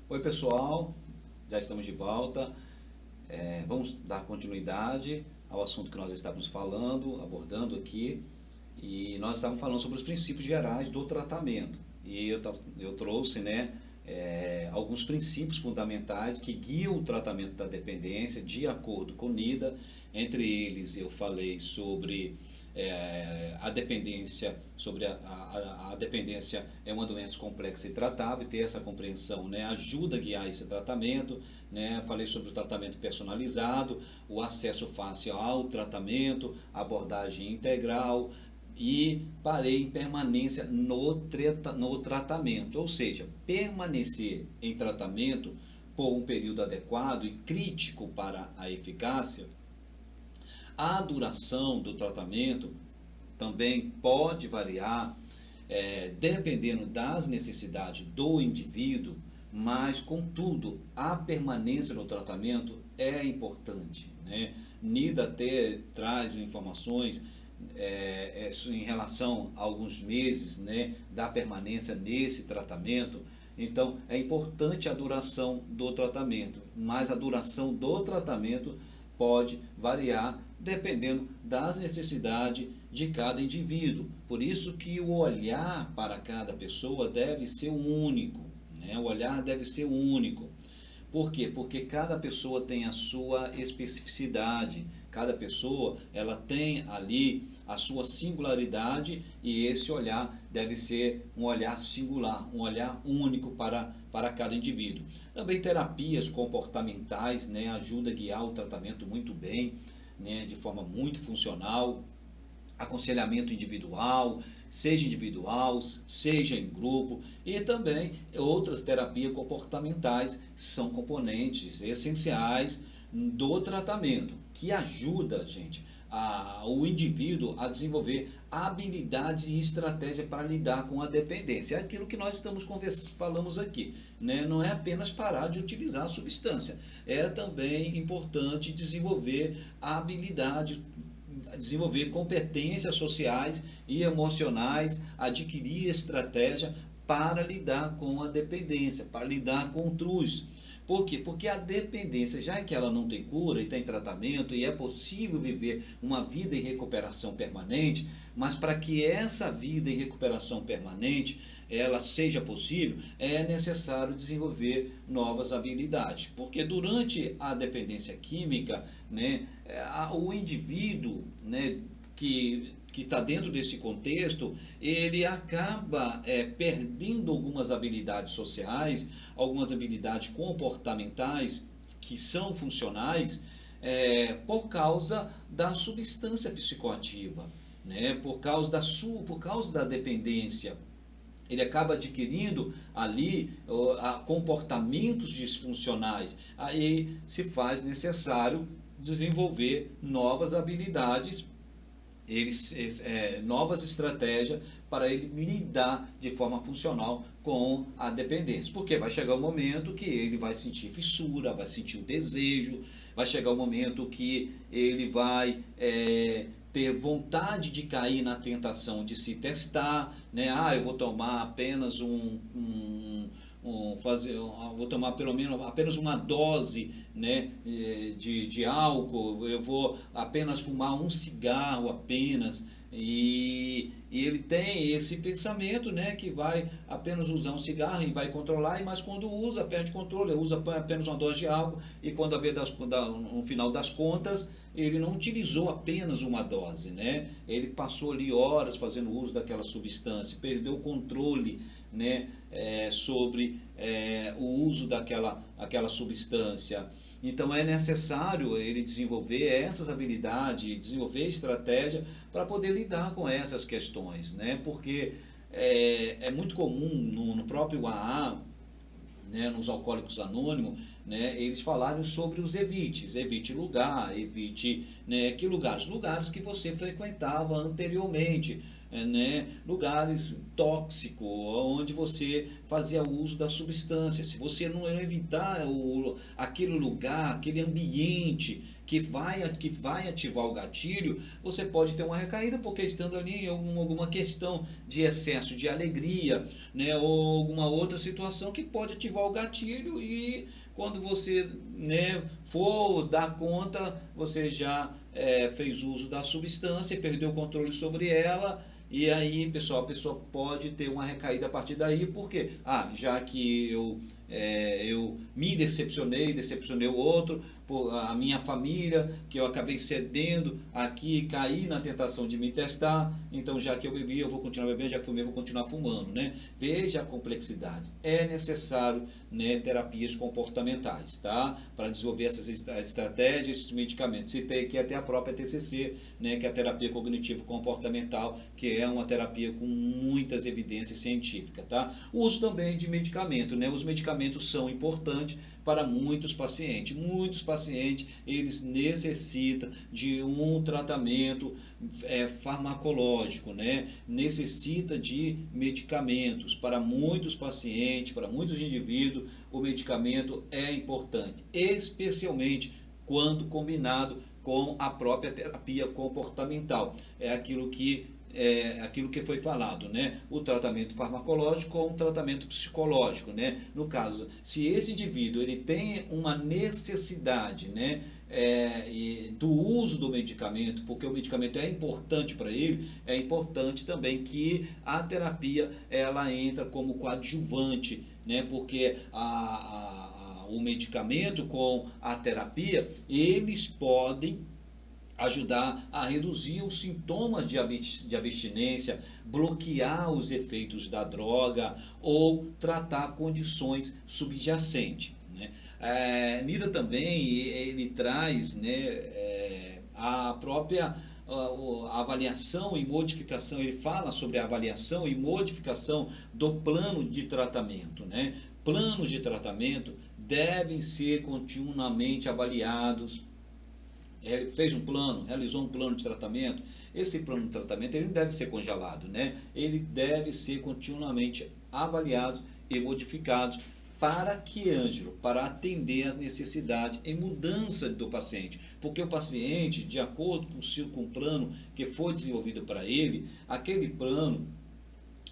Oi pessoal, já estamos de volta. Vamos dar continuidade ao assunto que nós estávamos falando, abordando aqui. E nós estávamos falando sobre os princípios gerais do tratamento. E eu trouxe, alguns princípios fundamentais que guiam o tratamento da dependência de acordo com o NIDA. Entre eles eu falei sobre a dependência, a dependência é uma doença complexa e tratável, e ter essa compreensão, ajuda a guiar esse tratamento. Falei sobre o tratamento personalizado, o acesso fácil ao tratamento, abordagem integral, e parei em permanência no tratamento, ou seja, permanecer em tratamento por um período adequado e crítico para a eficácia. A duração do tratamento também pode variar, dependendo das necessidades do indivíduo, mas, contudo, a permanência no tratamento é importante. NIDA até traz informações em relação a alguns meses, da permanência nesse tratamento. Então, é importante a duração do tratamento, mas a duração do tratamento pode variar dependendo das necessidades de cada indivíduo. Por isso que o olhar para cada pessoa deve ser único, O olhar deve ser único. Por quê? Porque cada pessoa tem a sua especificidade, cada pessoa ela tem ali a sua singularidade, e esse olhar deve ser um olhar singular, um olhar único para cada indivíduo. Também terapias comportamentais, ajuda a guiar o tratamento muito bem, de forma muito funcional. Aconselhamento individual, seja em grupo, e também outras terapias comportamentais são componentes essenciais do tratamento, que ajuda, o indivíduo a desenvolver habilidades e estratégia para lidar com a dependência. É aquilo que nós falamos aqui, Não é apenas parar de utilizar a substância, é também importante desenvolver habilidade, desenvolver competências sociais e emocionais, adquirir estratégia para lidar com a dependência, para lidar com o TRUS. Por quê? Porque a dependência, já que ela não tem cura e tem tratamento, e é possível viver uma vida em recuperação permanente, mas para que essa vida em recuperação permanente ela seja possível, é necessário desenvolver novas habilidades. Porque durante a dependência química, o indivíduo, que está dentro desse contexto, ele acaba perdendo algumas habilidades sociais, algumas habilidades comportamentais que são funcionais, por causa da substância psicoativa, por causa da dependência. Ele acaba adquirindo ali comportamentos disfuncionais. Aí se faz necessário desenvolver novas habilidades, novas estratégias para ele lidar de forma funcional com a dependência. Porque vai chegar o momento que ele vai sentir fissura, vai sentir o desejo, vai chegar o momento que ele vai ter vontade de cair na tentação de se testar, eu vou tomar apenas vou tomar pelo menos apenas uma dose, de álcool, eu vou apenas fumar um cigarro apenas, e ele tem esse pensamento, que vai apenas usar um cigarro e vai controlar, mas quando usa, perde controle, usa apenas uma dose de álcool, e quando no final das contas, ele não utilizou apenas uma dose, ele passou ali horas fazendo uso daquela substância, perdeu o controle, sobre o uso daquela substância. Então é necessário ele desenvolver essas habilidades, desenvolver estratégia para poder lidar com essas questões, porque é muito comum no próprio AA, nos Alcoólicos Anônimos, eles falarem sobre os evites. Evite lugar, evite que lugares que você frequentava anteriormente. né, lugares tóxicos, onde você fazia uso da substância. Se você não evitar aquele lugar, aquele ambiente que vai ativar o gatilho, você pode ter uma recaída, porque estando ali em alguma questão de excesso de alegria, né, ou alguma outra situação que pode ativar o gatilho, e quando você, né, for dar conta, você já fez uso da substância e perdeu o controle sobre ela. E aí, pessoal, a pessoa pode ter uma recaída a partir daí, porque já que eu me decepcionei o outro, por a minha família, que eu acabei cedendo aqui, caí na tentação de me testar, então já que eu bebi, eu vou continuar bebendo, já que fumei, eu vou continuar fumando, né? Veja a complexidade. É necessário, né, terapias comportamentais, tá? Para desenvolver essas estratégias, esses medicamentos. Citei aqui até a própria TCC, né, que é a terapia cognitivo-comportamental, que é uma terapia com muitas evidências científicas, tá? O uso também de medicamento, né? Os medicamentos são importantes para muitos pacientes. Muitos pacientes, eles necessitam de um tratamento farmacológico, né? Necessita de medicamentos. Para muitos pacientes, para muitos indivíduos, o medicamento é importante, especialmente quando combinado com a própria terapia comportamental. É aquilo que foi falado, né? O tratamento farmacológico ou um tratamento psicológico, né? No caso, se esse indivíduo ele tem uma necessidade, né, do uso do medicamento, porque o medicamento é importante para ele, é importante também que a terapia ela entra como coadjuvante, né? Porque o medicamento com a terapia, eles podem ajudar a reduzir os sintomas de abstinência, bloquear os efeitos da droga ou tratar condições subjacentes, né? Nida também ele traz, né, a própria avaliação e modificação. Ele fala sobre a avaliação e modificação do plano de tratamento, né? Planos de tratamento devem ser continuamente avaliados. Fez um plano, realizou um plano de tratamento, esse plano de tratamento ele não deve ser congelado, né? Ele deve ser continuamente avaliado e modificado. Para que, Ângelo? Para atender às necessidades e mudança do paciente. Porque o paciente, de acordo com o plano que foi desenvolvido para ele, aquele plano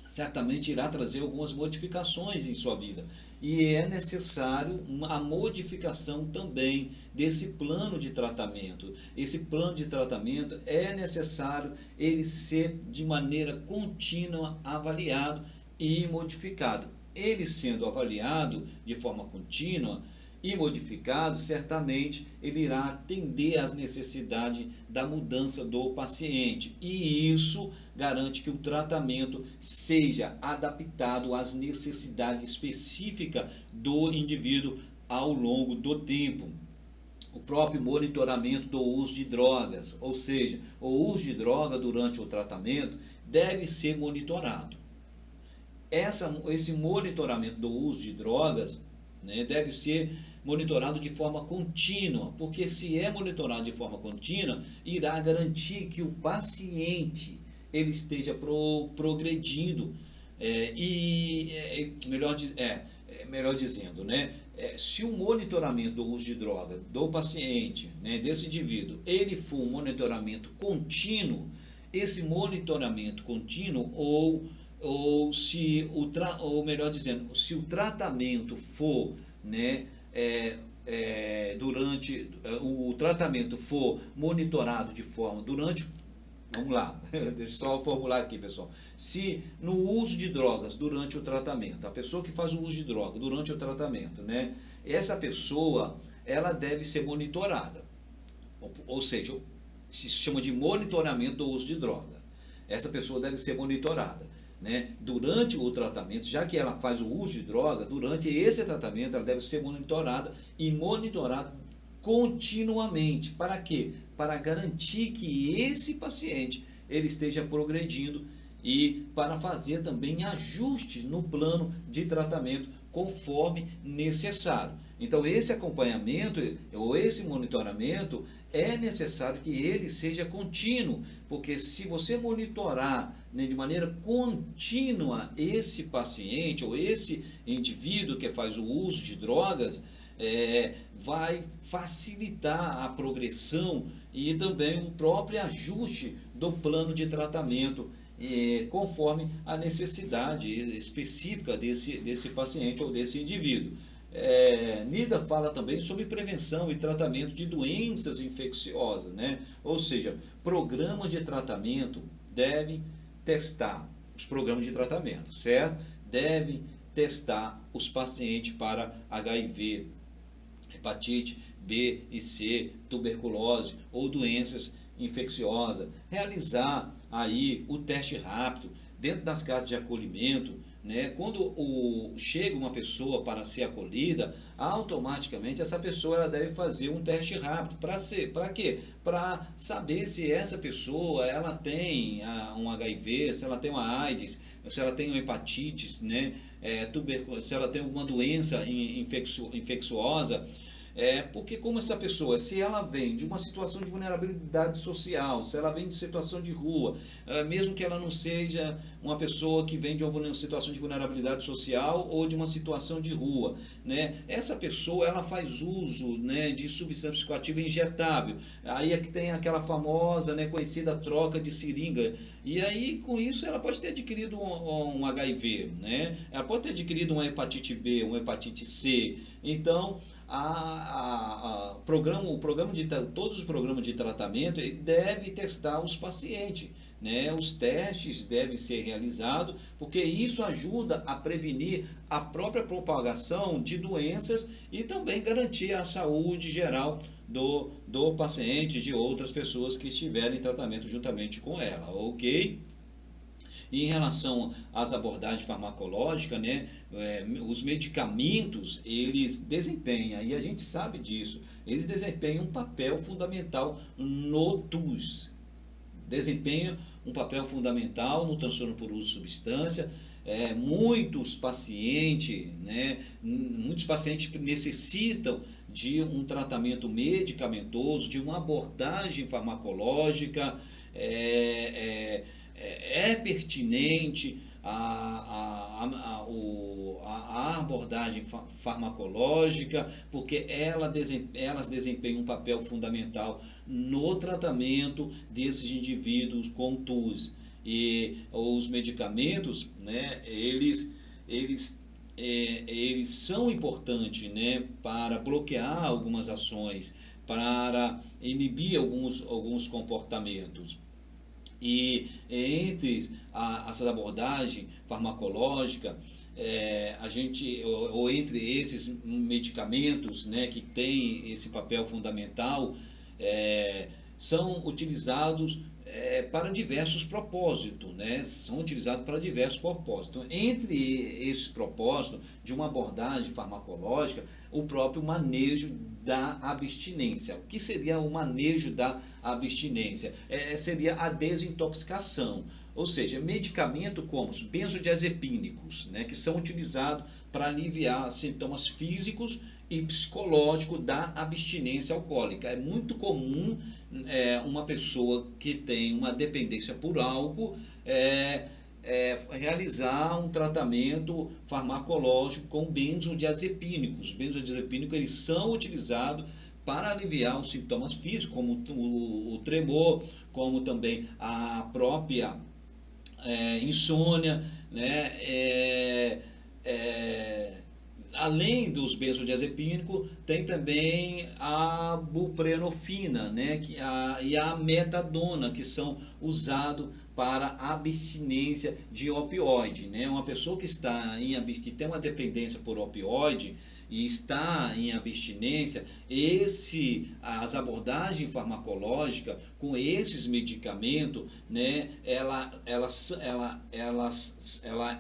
certamente irá trazer algumas modificações em sua vida. E é necessário a modificação também desse plano de tratamento. Esse plano de tratamento é necessário ele ser de maneira contínua avaliado e modificado. Ele sendo avaliado de forma contínua e modificado, certamente ele irá atender às necessidades da mudança do paciente. E isso garante que o tratamento seja adaptado às necessidades específicas do indivíduo ao longo do tempo. O próprio monitoramento do uso de drogas, ou seja, o uso de droga durante o tratamento deve ser monitorado. Esse monitoramento do uso de drogas, né, deve ser monitorado de forma contínua, porque se é monitorado de forma contínua, irá garantir que o paciente ele esteja progredindo, melhor dizendo, né, se o monitoramento do uso de droga do paciente, né, desse indivíduo, ele for um monitoramento contínuo, esse monitoramento contínuo se o tratamento for, né, durante o tratamento for monitorado de forma vamos lá, deixa eu só formular aqui, pessoal. Se no uso de drogas durante o tratamento, a pessoa que faz o uso de droga durante o tratamento, né, essa pessoa ela deve ser monitorada, ou seja, se chama de monitoramento do uso de droga. Essa pessoa deve ser monitorada, né, durante o tratamento, já que ela faz o uso de droga, durante esse tratamento ela deve ser monitorada continuamente. Para quê? Para garantir que esse paciente ele esteja progredindo e para fazer também ajustes no plano de tratamento conforme necessário. Então, esse acompanhamento ou esse monitoramento é necessário que ele seja contínuo, porque se você monitorar, né, de maneira contínua esse paciente ou esse indivíduo que faz o uso de drogas, vai facilitar a progressão e também o próprio ajuste do plano de tratamento, conforme a necessidade específica desse paciente ou desse indivíduo. Nida fala também sobre prevenção e tratamento de doenças infecciosas, né? Ou seja, programas de tratamento devem testar os programas de tratamento, certo? Devem testar os pacientes para HIV, hepatite B e C, tuberculose ou doenças infecciosas. Realizar aí o teste rápido dentro das casas de acolhimento, né? Quando chega uma pessoa para ser acolhida, automaticamente essa pessoa ela deve fazer um teste rápido. Para quê? Para saber se essa pessoa ela tem um HIV, se ela tem uma AIDS, se ela tem uma hepatite, né? Se ela tem alguma doença infecciosa. Porque como essa pessoa, se ela vem de uma situação de vulnerabilidade social, se ela vem de situação de rua, mesmo que ela não seja uma pessoa que vem de uma situação de vulnerabilidade social ou de uma situação de rua, né? Essa pessoa ela faz uso, né, de substância psicoativa injetável. Aí é que tem aquela famosa, né, conhecida troca de seringa. E aí com isso ela pode ter adquirido um HIV, né? Ela pode ter adquirido uma hepatite B, uma hepatite C. Então todos os programas de tratamento deve testar os pacientes, né? Os testes devem ser realizados, porque isso ajuda a prevenir a própria propagação de doenças e também garantir a saúde geral do paciente e de outras pessoas que estiverem em tratamento juntamente com ela, ok? E em relação às abordagens farmacológicas, né, os medicamentos, eles desempenham, e a gente sabe disso, eles desempenham um papel fundamental no TUS. Desempenham um papel fundamental no transtorno por uso de substância. Muitos pacientes necessitam de um tratamento medicamentoso, de uma abordagem farmacológica. É pertinente a abordagem farmacológica, porque elas desempenham um papel fundamental no tratamento desses indivíduos com TUS. E os medicamentos, né, eles são importantes, né, para bloquear algumas ações, para inibir alguns comportamentos. E entre essas abordagens farmacológicas, ou entre esses medicamentos, né, que têm esse papel fundamental, são utilizados para diversos propósitos, né? São utilizados para diversos propósitos. Entre esses propósitos de uma abordagem farmacológica, o próprio manejo da abstinência. O que seria o manejo da abstinência? Seria a desintoxicação. Ou seja, medicamento como os benzodiazepínicos, né, que são utilizados para aliviar sintomas físicos e psicológicos da abstinência alcoólica. É muito comum uma pessoa que tem uma dependência por álcool realizar um tratamento farmacológico com benzodiazepínicos. Os benzodiazepínicos eles são utilizados para aliviar os sintomas físicos, como o tremor, como também a própria insônia, né? Além dos benzodiazepínicos, tem também a buprenorfina, né, e a metadona, que são usados para abstinência de opioide, né? Uma pessoa que tem uma dependência por opioide e está em abstinência, as abordagens farmacológicas com esses medicamentos, né, ela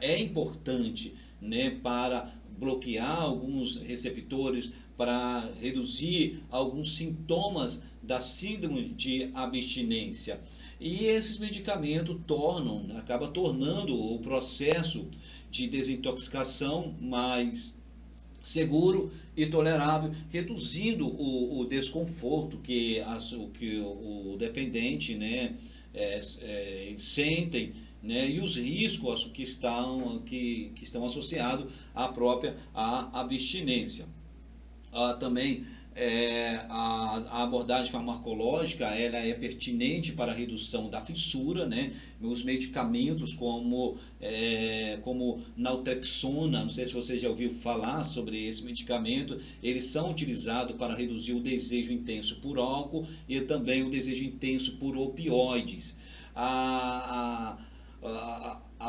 é importante, né, para bloquear alguns receptores, para reduzir alguns sintomas da síndrome de abstinência. E esses medicamentos acaba tornando o processo de desintoxicação mais seguro e tolerável, reduzindo o desconforto que o dependente, né, sentem, né, e os riscos que estão associados à abstinência. Também a abordagem farmacológica ela é pertinente para a redução da fissura, né? Os medicamentos como naltrexona, não sei se você já ouviu falar sobre esse medicamento, eles são utilizados para reduzir o desejo intenso por álcool e também o desejo intenso por opioides. A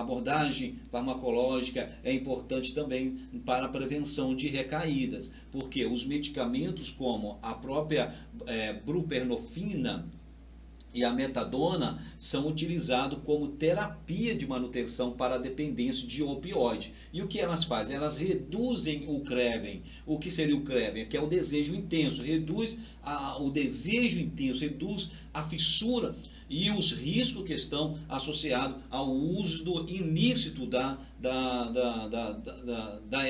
abordagem farmacológica é importante também para a prevenção de recaídas, porque os medicamentos como a própria buprenorfina e a metadona são utilizados como terapia de manutenção para a dependência de opioide. E o que elas fazem? Elas reduzem o craving. O que seria o craving? Que é o desejo intenso. Reduz o desejo intenso, reduz a fissura e os riscos que estão associados ao uso do ilícito da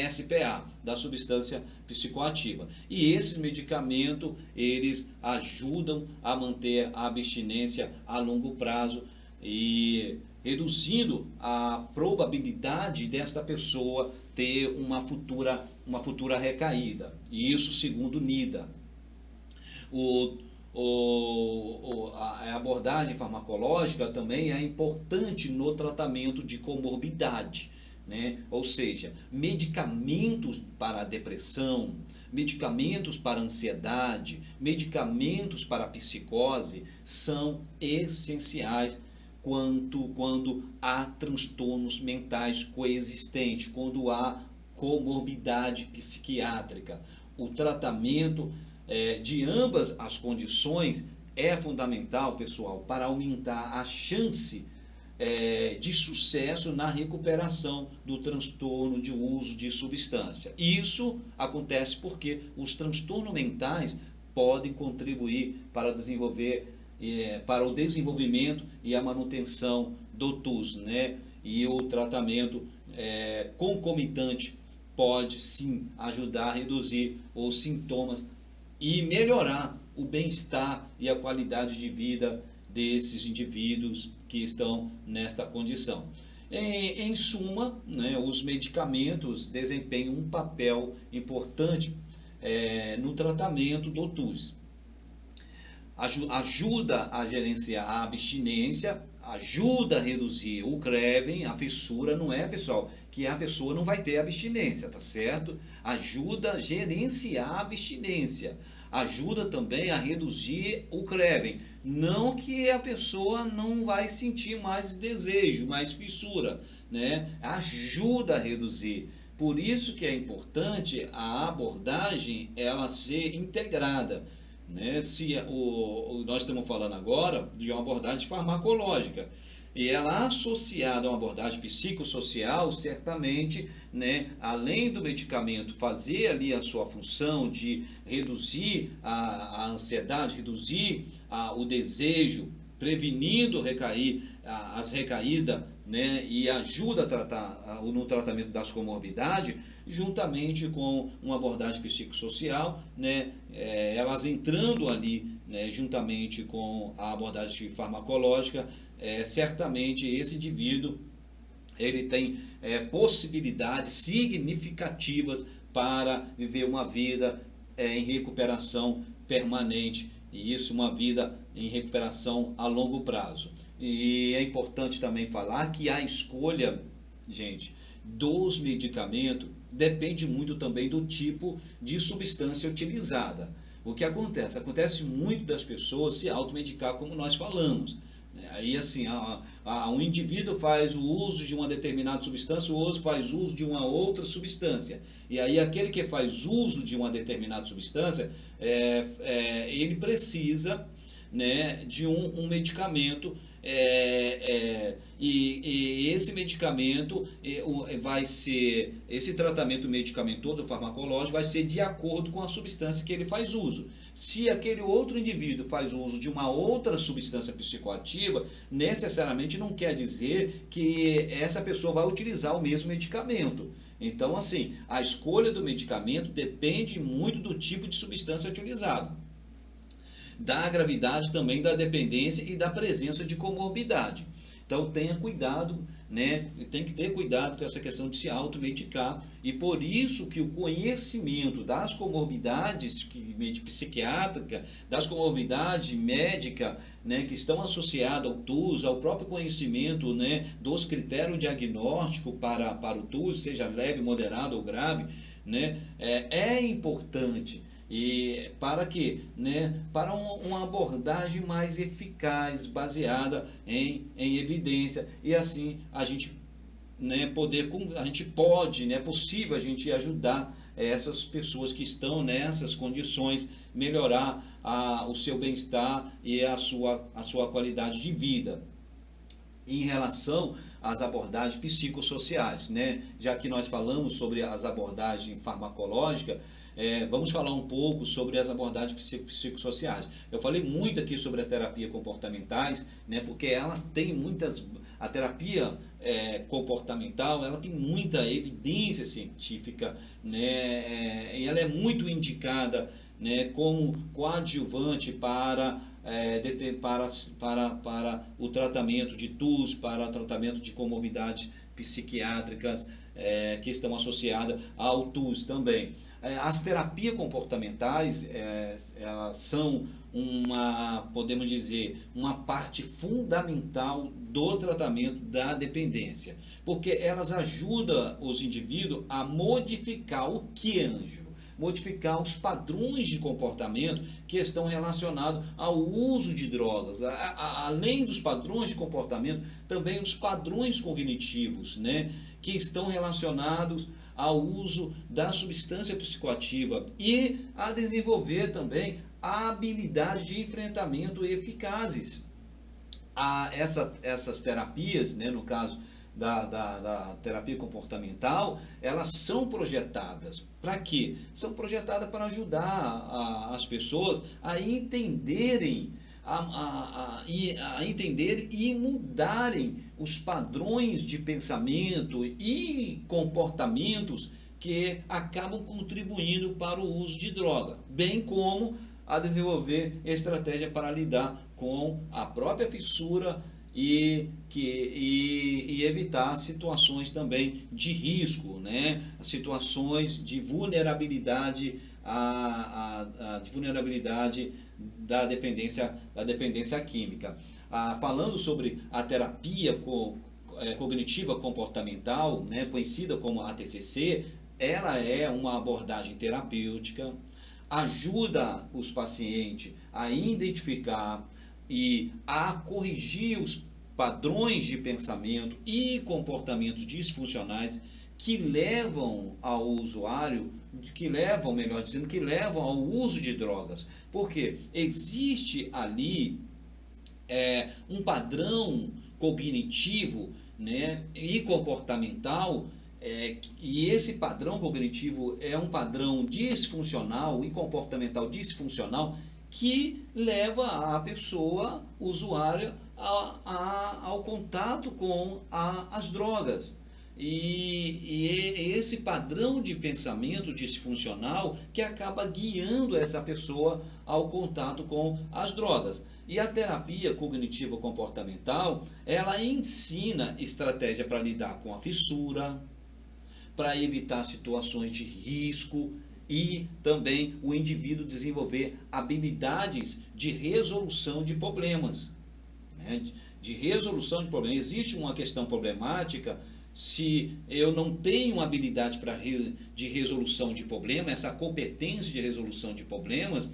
SPA, da substância psicoativa. E esses medicamentos, eles ajudam a manter a abstinência a longo prazo e reduzindo a probabilidade desta pessoa ter uma futura recaída. E isso segundo NIDA. A abordagem farmacológica também é importante no tratamento de comorbidade, né? Ou seja, medicamentos para a depressão, medicamentos para a ansiedade, medicamentos para a psicose são essenciais quando há transtornos mentais coexistentes, quando há comorbidade psiquiátrica. O tratamento de ambas as condições é fundamental, pessoal, para aumentar a chance de sucesso na recuperação do transtorno de uso de substância. Isso acontece porque os transtornos mentais podem contribuir para o desenvolvimento e a manutenção do TUS, né? E o tratamento concomitante pode sim ajudar a reduzir os sintomas e melhorar o bem-estar e a qualidade de vida desses indivíduos que estão nesta condição. Em suma, né, os medicamentos desempenham um papel importante no tratamento do TUS. Ajuda a gerenciar a abstinência, ajuda a reduzir o craving, a fissura, não é, pessoal, que a pessoa não vai ter abstinência, tá certo? Ajuda a gerenciar a abstinência, ajuda também a reduzir o craving, não que a pessoa não vai sentir mais desejo, mais fissura, né? Ajuda a reduzir. Por isso que é importante a abordagem ela ser integrada. Né? Nós estamos falando agora de uma abordagem farmacológica e ela associada a uma abordagem psicossocial, certamente, né, além do medicamento fazer ali a sua função de reduzir a ansiedade, reduzir o desejo, prevenindo as recaídas, né, e ajuda a tratar no tratamento das comorbidades, juntamente com uma abordagem psicossocial, né, elas entrando ali, né, juntamente com a abordagem farmacológica, certamente esse indivíduo ele tem possibilidades significativas para viver uma vida em recuperação permanente, e isso uma vida em recuperação a longo prazo. E é importante também falar que a escolha, gente, dos medicamentos depende muito também do tipo de substância utilizada. O que acontece? Acontece muito das pessoas se automedicar, como nós falamos. Aí assim, um indivíduo faz o uso de uma determinada substância, o outro faz uso de uma outra substância. E aí aquele que faz uso de uma determinada substância, ele precisa, né, de um medicamento, e esse medicamento esse tratamento medicamentoso farmacológico vai ser de acordo com a substância que ele faz uso. Se aquele outro indivíduo faz uso de uma outra substância psicoativa, necessariamente não quer dizer que essa pessoa vai utilizar o mesmo medicamento. Então, assim, a escolha do medicamento depende muito do tipo de substância utilizada, da gravidade também da dependência e da presença de comorbidade. Então tenha cuidado, né? Tem que ter cuidado com essa questão de se automedicar, e por isso que o conhecimento das comorbidades psiquiátricas, das comorbidades médicas, né, que estão associadas ao TUS, ao próprio conhecimento, né, dos critérios diagnósticos para o TUS, seja leve, moderado ou grave, né, é importante. E para quê? Né? Para uma abordagem mais eficaz, baseada em evidência, e assim a gente, né, é possível a gente ajudar essas pessoas que estão nessas condições, melhorar o seu bem-estar e a sua qualidade de vida. Em relação às abordagens psicossociais, né? Já que nós falamos sobre as abordagens farmacológicas, vamos falar um pouco sobre as abordagens psicossociais. Eu falei muito aqui sobre as terapias comportamentais, né? Porque elas têm a terapia comportamental, ela tem muita evidência científica, né? E ela é muito indicada, né, como coadjuvante para o tratamento de TUS, para o tratamento de comorbidades psiquiátricas que estão associadas ao TUS também. As terapias comportamentais elas são podemos dizer, uma parte fundamental do tratamento da dependência, porque elas ajudam os indivíduos a modificar o que, Ângelo? Modificar os padrões de comportamento que estão relacionados ao uso de drogas. Além dos padrões de comportamento, também os padrões cognitivos, né, que estão relacionados ao uso da substância psicoativa, e a desenvolver também a habilidade de enfrentamento eficazes. Essas terapias, né, no caso da terapia comportamental, elas são projetadas para quê? São projetadas para ajudar as pessoas a entenderem entenderem e mudarem os padrões de pensamento e comportamentos que acabam contribuindo para o uso de droga, bem como a desenvolver estratégia para lidar com a própria fissura e evitar situações também de risco, né? Situações de vulnerabilidade, de vulnerabilidade da dependência química. Falando sobre a terapia cognitiva comportamental, né, conhecida como a TCC, ela é uma abordagem terapêutica, ajuda os pacientes a identificar e a corrigir os padrões de pensamento e comportamentos disfuncionais que levam ao usuário, melhor dizendo, que levam ao uso de drogas. Porque existe ali um padrão cognitivo, né, e comportamental, e esse padrão cognitivo é um padrão disfuncional e comportamental disfuncional que leva a pessoa usuária ao contato com as drogas. E esse padrão de pensamento disfuncional que acaba guiando essa pessoa ao contato com as drogas. E a terapia cognitivo comportamental, ela ensina estratégia para lidar com a fissura, para evitar situações de risco, e também o indivíduo desenvolver habilidades de resolução de problemas, né? De resolução de problemas. Existe uma questão problemática se eu não tenho habilidade de resolução de problemas, essa competência de resolução de problemas,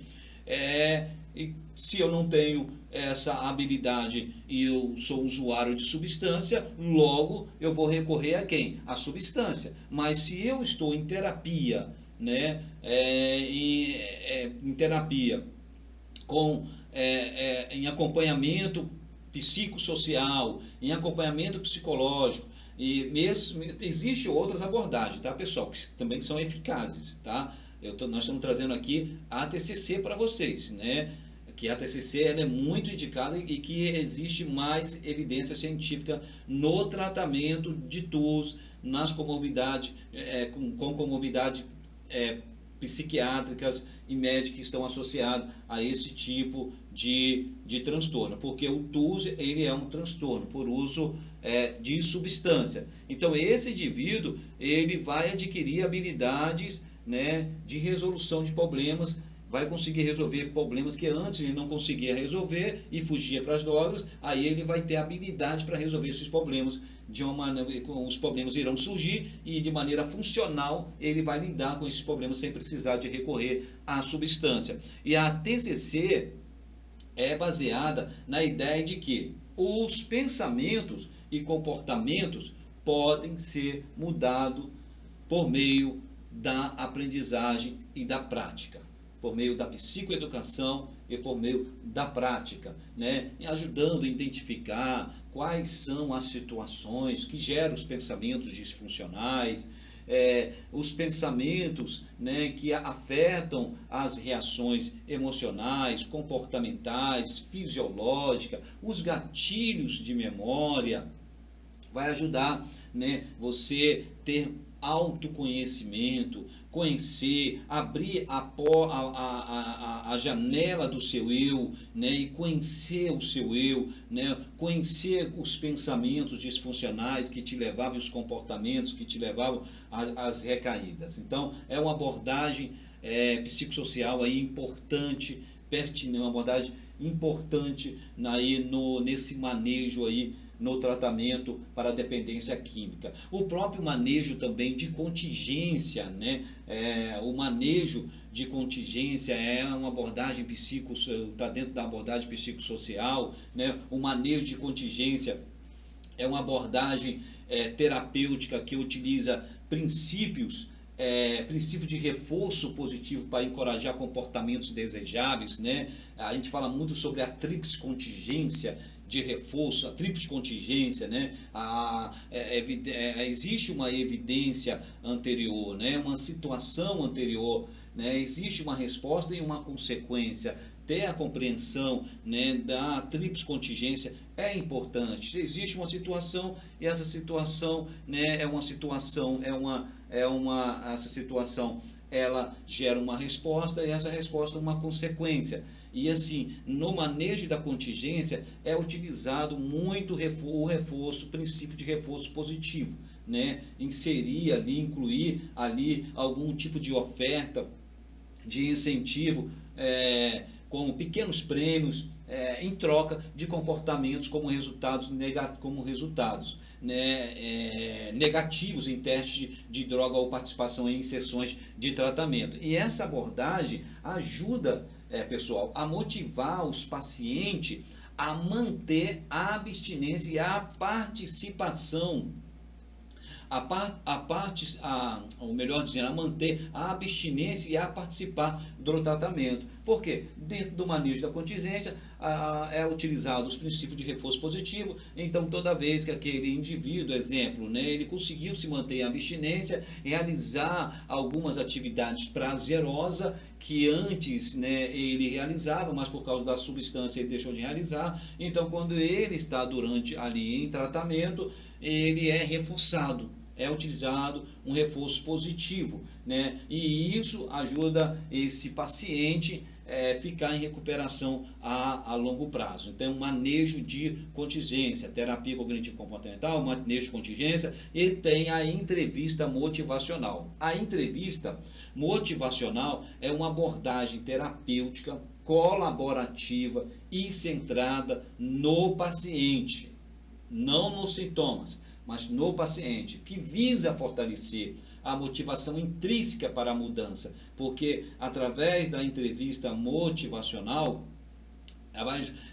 e se eu não tenho essa habilidade e eu sou usuário de substância, logo eu vou recorrer a quem? A substância. Mas se eu estou em terapia, né, em terapia em acompanhamento psicossocial, em acompanhamento psicológico, e mesmo existem outras abordagens, tá, pessoal, que também são eficazes, tá? Nós estamos trazendo aqui a TCC para vocês, né? que a TCC ela é muito indicada e que existe mais evidência científica no tratamento de TUS, nas comorbidades, com comorbidade psiquiátricas e médicas que estão associadas a esse tipo de transtorno, porque o TUS ele é um transtorno por uso de substância. Então esse indivíduo ele vai adquirir habilidades, né, de resolução de problemas, vai conseguir resolver problemas que antes ele não conseguia resolver e fugia para as drogas. Aí ele vai ter habilidade para resolver esses problemas de uma maneira, os problemas irão surgir e de maneira funcional ele vai lidar com esses problemas sem precisar de recorrer à substância. E a TCC é baseada na ideia de que os pensamentos e comportamentos podem ser mudados por meio da aprendizagem e da prática, por meio da psicoeducação e por meio da prática, né? E ajudando a identificar quais são as situações que geram os pensamentos disfuncionais, os pensamentos, né, que afetam as reações emocionais, comportamentais, fisiológicas, os gatilhos de memória. Vai ajudar, né, você ter autoconhecimento, conhecer, abrir a janela do seu eu, né, e conhecer o seu eu, né, conhecer os pensamentos disfuncionais que te levavam, os comportamentos que te levavam às recaídas. Então, é uma abordagem psicossocial aí importante, pertinente, uma abordagem importante aí nesse manejo aí, no tratamento para a dependência química. O próprio manejo também de contingência, né? O manejo de contingência é uma abordagem está dentro da abordagem psicossocial, né? O manejo de contingência é uma abordagem terapêutica que utiliza princípios de reforço positivo para encorajar comportamentos desejáveis, né? A gente fala muito sobre a tríplice contingência de reforço, a tríplice contingência, né? Existe uma evidência anterior, né? Uma situação anterior, né? Existe uma resposta e uma consequência. Ter a compreensão, né, da tríplice contingência é importante. Existe uma situação e essa situação, né, essa situação ela gera uma resposta e essa resposta uma consequência. E assim, no manejo da contingência é utilizado muito o princípio de reforço positivo, né? Inserir ali, incluir ali algum tipo de oferta de incentivo, como pequenos prêmios, em troca de comportamentos como resultados negativos em teste de droga ou participação em sessões de tratamento. E essa abordagem ajuda, pessoal, a motivar os pacientes a manter a abstinência e a participação, ou melhor dizendo, a manter a abstinência e a participar do tratamento. Por quê? Dentro do manejo da contingência é utilizado os princípios de reforço positivo. Então, toda vez que aquele indivíduo, exemplo, né, ele conseguiu se manter em abstinência, realizar algumas atividades prazerosas que antes, né, ele realizava, mas por causa da substância ele deixou de realizar. Então, quando ele está ali em tratamento, ele é reforçado. É utilizado um reforço positivo, né? E isso ajuda esse paciente ficar em recuperação a longo prazo. Então, manejo de contingência, terapia cognitivo-comportamental, manejo de contingência, e tem a entrevista motivacional. A entrevista motivacional é uma abordagem terapêutica, colaborativa e centrada no paciente, não nos sintomas, mas no paciente, que visa fortalecer a motivação intrínseca para a mudança, porque através da entrevista motivacional,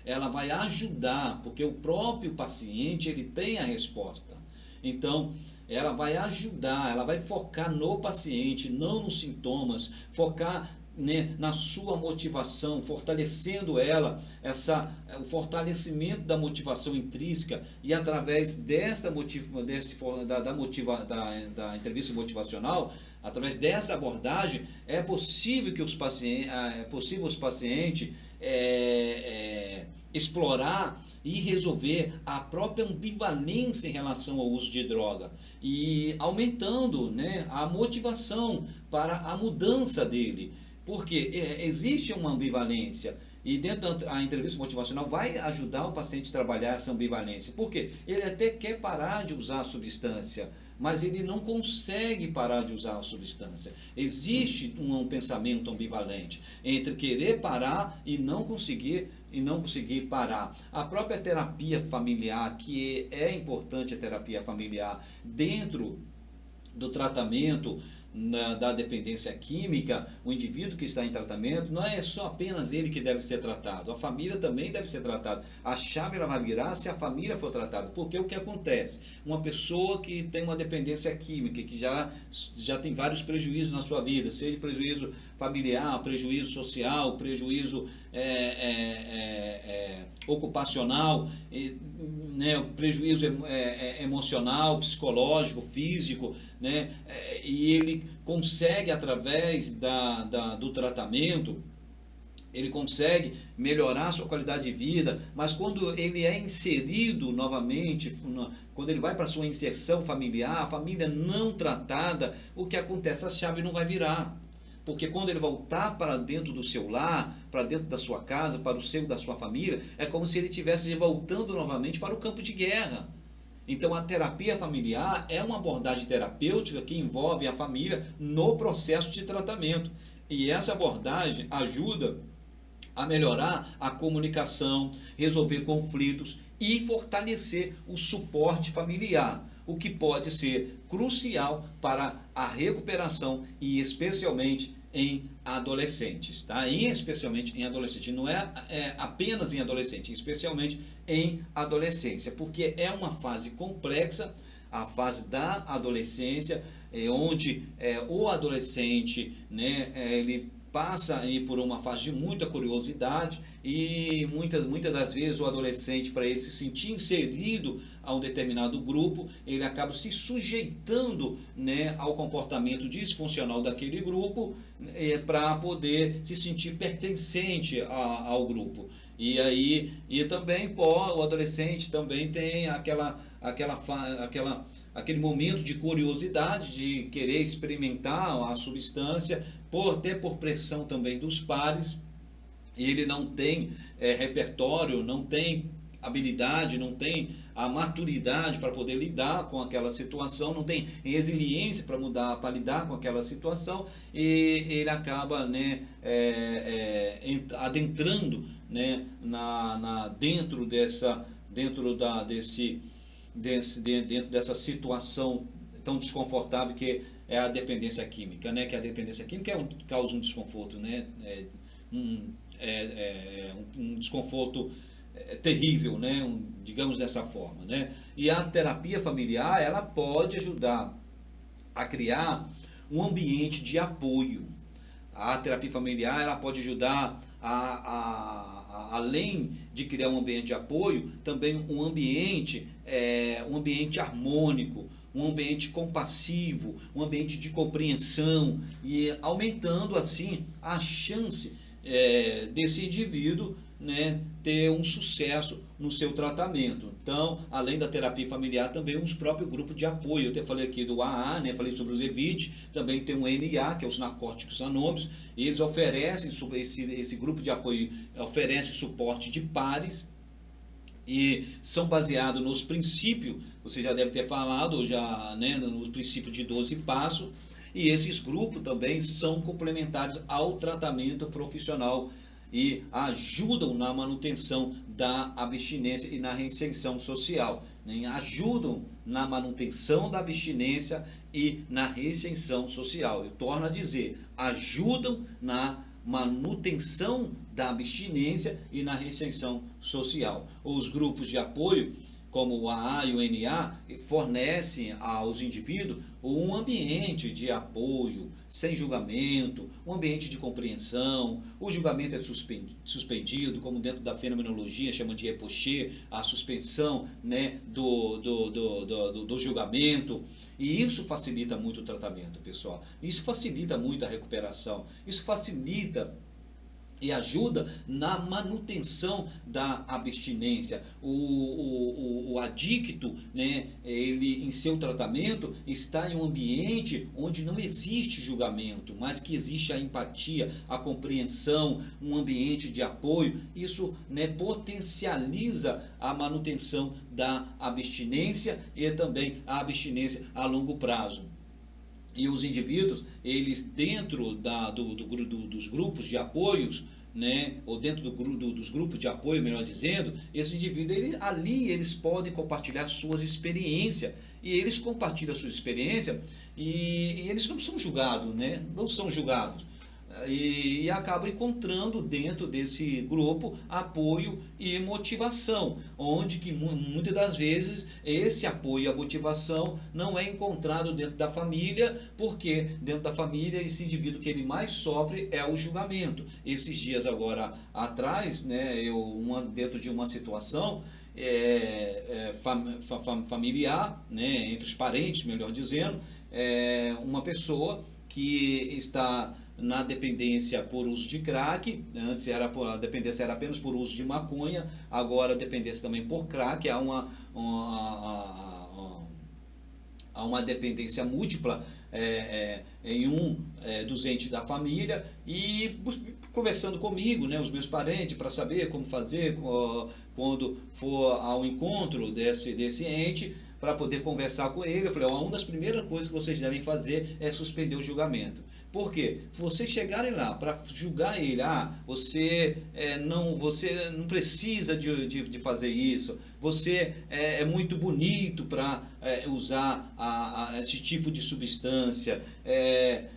ela vai ajudar, porque o próprio paciente ele tem a resposta. Então, ela vai ajudar, ela vai focar no paciente, não nos sintomas, focar, né, na sua motivação, fortalecendo ela, o fortalecimento da motivação intrínseca, e através da entrevista motivacional, Através dessa abordagem é possível que os pacientes explorar e resolver a própria ambivalência em relação ao uso de droga e aumentando, né, a motivação para a mudança dele, porque existe uma ambivalência. E dentro da entrevista motivacional vai ajudar o paciente a trabalhar essa ambivalência. Porque ele até quer parar de usar a substância, mas ele não consegue parar de usar a substância. Existe um pensamento ambivalente entre querer parar e não conseguir parar. A própria terapia familiar, que é importante a terapia familiar dentro do tratamento da dependência química, o indivíduo que está em tratamento, não é só apenas ele que deve ser tratado, a família também deve ser tratada. A chave ela vai virar se a família for tratada, porque o que acontece? Uma pessoa que tem uma dependência química, que já tem vários prejuízos na sua vida, seja prejuízo familiar, prejuízo social, prejuízo ocupacional, né, prejuízo emocional, psicológico, físico, né, e ele consegue, através do tratamento, ele consegue melhorar a sua qualidade de vida, mas quando ele é inserido novamente, quando ele vai para a sua inserção familiar, a família não tratada, o que acontece? A chave não vai virar. Porque quando ele voltar para dentro do seu lar, para dentro da sua casa, para o seio da sua família, é como se ele estivesse voltando novamente para o campo de guerra. Então a terapia familiar é uma abordagem terapêutica que envolve a família no processo de tratamento. E essa abordagem ajuda a melhorar a comunicação, resolver conflitos e fortalecer o suporte familiar, o que pode ser crucial para a recuperação e especialmente em adolescentes, tá? E especialmente em adolescente, não é apenas em adolescente, especialmente em adolescência, porque é uma fase complexa, a fase da adolescência, onde o adolescente, né, ele passa aí por uma fase de muita curiosidade e muitas das vezes o adolescente, para ele se sentir inserido a um determinado grupo, ele acaba se sujeitando, né, ao comportamento disfuncional daquele grupo, para poder se sentir pertencente ao grupo. E aí, também o adolescente também tem aquele momento de curiosidade, de querer experimentar a substância, até por pressão também dos pares. Ele não tem repertório, não tem habilidade, não tem a maturidade para poder lidar com aquela situação, não tem resiliência para lidar com aquela situação, e ele acaba, né, adentrando, né, dentro dessa situação tão desconfortável que é a dependência química, né? Que a dependência química causa um desconforto, né? Um desconforto terrível, né? Digamos dessa forma, né? E a terapia familiar, ela pode ajudar a criar um ambiente de apoio. A terapia familiar, ela pode ajudar além de criar um ambiente de apoio, também um ambiente harmônico, um ambiente compassivo, um ambiente de compreensão, e aumentando assim a chance desse indivíduo, né, ter um sucesso no seu tratamento. Então, além da terapia familiar, também os próprios grupos de apoio. Eu até falei aqui do AA, né, falei sobre os EVIT, também tem o NA, que é os Narcóticos Anônimos, e eles oferecem, esse grupo de apoio oferece suporte de pares, e são baseados nos princípios, você já deve ter falado, né, nos princípios de 12 passos, e esses grupos também são complementares ao tratamento profissional e ajudam na manutenção da abstinência e na reinserção social, né? Ajudam na manutenção da abstinência e na reinserção social. Eu torno a dizer, ajudam na manutenção da abstinência e na reinserção social. Os grupos de apoio, como o AA e o NA, fornecem aos indivíduos um ambiente de apoio, sem julgamento, um ambiente de compreensão. O julgamento é suspendido, como dentro da fenomenologia chama de repocher, a suspensão, né, do julgamento. E isso facilita muito o tratamento, pessoal. Isso facilita muito a recuperação. Isso facilita e ajuda na manutenção da abstinência. O adicto, né, ele em seu tratamento está em um ambiente onde não existe julgamento, mas que existe a empatia, a compreensão, um ambiente de apoio. Isso, né, potencializa a manutenção da abstinência e também a abstinência a longo prazo. E os indivíduos, eles dentro dos grupos de apoios, né, ou dentro dos grupos de apoio, melhor dizendo, esses indivíduos, ali eles podem compartilhar suas experiências, e eles compartilham a sua experiência, e eles não são julgados, né, não são julgados. E acaba encontrando dentro desse grupo apoio e motivação, onde que muitas das vezes esse apoio e a motivação não é encontrado dentro da família, porque dentro da família esse indivíduo que ele mais sofre é o julgamento. Esses dias agora atrás, né, dentro de uma situação familiar, né, entre os parentes, melhor dizendo, uma pessoa que está na dependência por uso de crack. Antes a dependência era apenas por uso de maconha, agora a dependência também por crack. Há uma dependência múltipla em dos entes da família, e conversando comigo, né, os meus parentes, para saber como fazer quando for ao encontro desse ente, para poder conversar com ele. Eu falei, uma das primeiras coisas que vocês devem fazer é suspender o julgamento. Por quê? Vocês chegarem lá para julgar ele, você não precisa de fazer isso, você é muito bonito para usar esse tipo de substância, é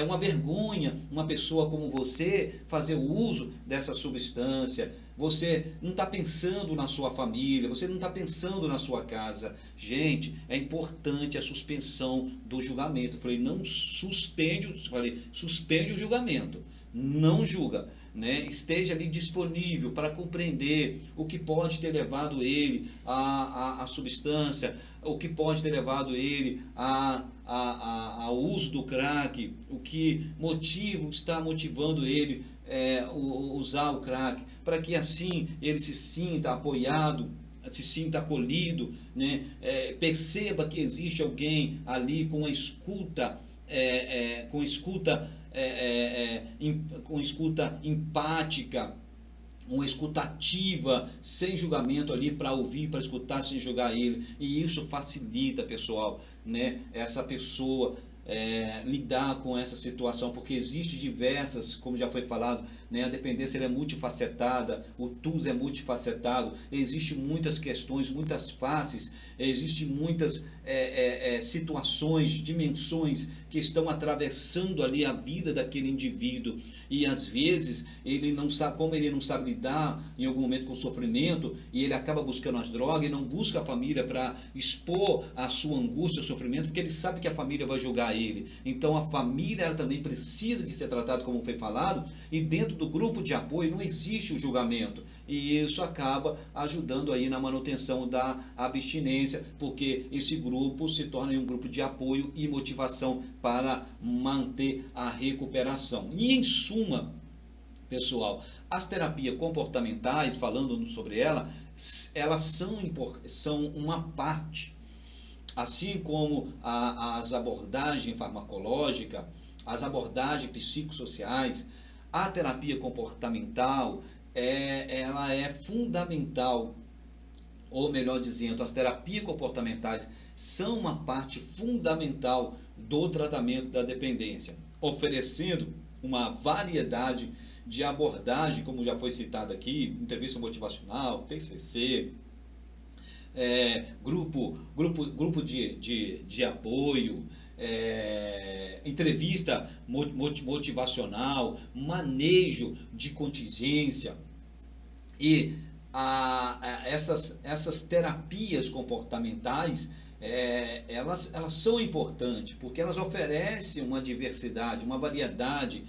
uma vergonha uma pessoa como você fazer o uso dessa substância, você não está pensando na sua família, você não está pensando na sua casa. Gente, é importante a suspensão do julgamento. Eu falei, suspende o julgamento, não julga, né? Esteja ali disponível para compreender o que pode ter levado ele à substância, o que pode ter levado ele ao uso do crack, o que está motivando ele usar o crack, para que assim ele se sinta apoiado, se sinta acolhido, né? Perceba que existe alguém ali com escuta empática, uma escuta ativa, sem julgamento ali, para ouvir, para escutar, sem julgar ele. E isso facilita, pessoal, né, essa pessoa lidar com essa situação, porque existe diversas, como já foi falado, né, a dependência é multifacetada, o TUS é multifacetado, existe muitas questões, muitas faces, existe muitas situações, dimensões que estão atravessando ali a vida daquele indivíduo, e às vezes ele não sabe, como ele não sabe lidar em algum momento com o sofrimento, e ele acaba buscando as drogas e não busca a família para expor a sua angústia, o sofrimento, porque ele sabe que a família vai julgar ele. Então a família, ela também precisa de ser tratada, como foi falado, e dentro do grupo de apoio não existe o julgamento, e isso acaba ajudando aí na manutenção da abstinência, porque esse grupo se torna um grupo de apoio e motivação para manter a recuperação. E em suma, pessoal, as terapias comportamentais, falando sobre elas são uma parte, assim como as abordagens farmacológicas, as abordagens psicossociais. A terapia comportamental ela é fundamental, ou melhor dizendo, as terapias comportamentais são uma parte fundamental do tratamento da dependência, oferecendo uma variedade de abordagem, como já foi citado aqui, entrevista motivacional, TCC, grupo de apoio, entrevista motivacional, manejo de contingência. E essas terapias comportamentais, elas são importantes, porque elas oferecem uma diversidade, uma variedade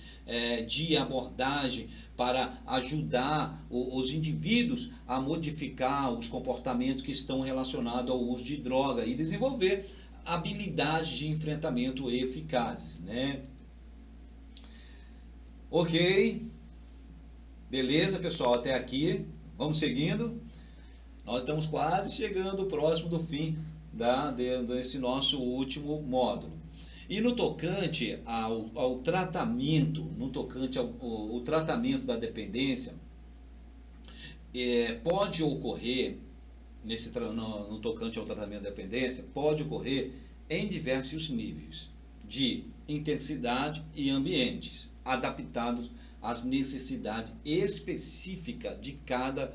de abordagem para ajudar os indivíduos a modificar os comportamentos que estão relacionados ao uso de droga e desenvolver habilidades de enfrentamento eficazes, né? Ok, beleza, pessoal, até aqui, vamos seguindo. Nós estamos quase chegando próximo do fim desse nosso último módulo. E no tocante ao tratamento, o tratamento da dependência, pode ocorrer, no tocante ao tratamento da dependência, pode ocorrer em diversos níveis de intensidade e ambientes, adaptados às necessidades específicas de cada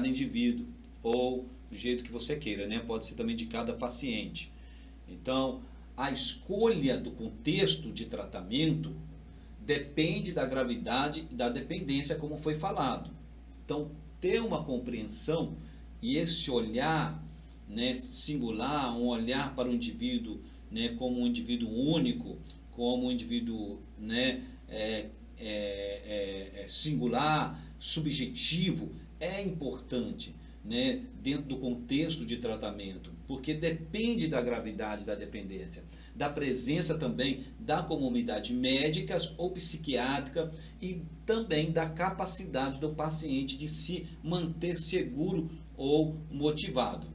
indivíduo, ou do jeito que você queira, né? Pode ser também de cada paciente. Então, a escolha do contexto de tratamento depende da gravidade e da dependência, como foi falado. Então, ter uma compreensão e esse olhar, né, singular, um olhar para o indivíduo, né, como um indivíduo único, como um indivíduo, né, singular, subjetivo, é importante, né, dentro do contexto de tratamento, porque depende da gravidade da dependência, da presença também da comorbidade médica ou psiquiátrica e também da capacidade do paciente de se manter seguro ou motivado.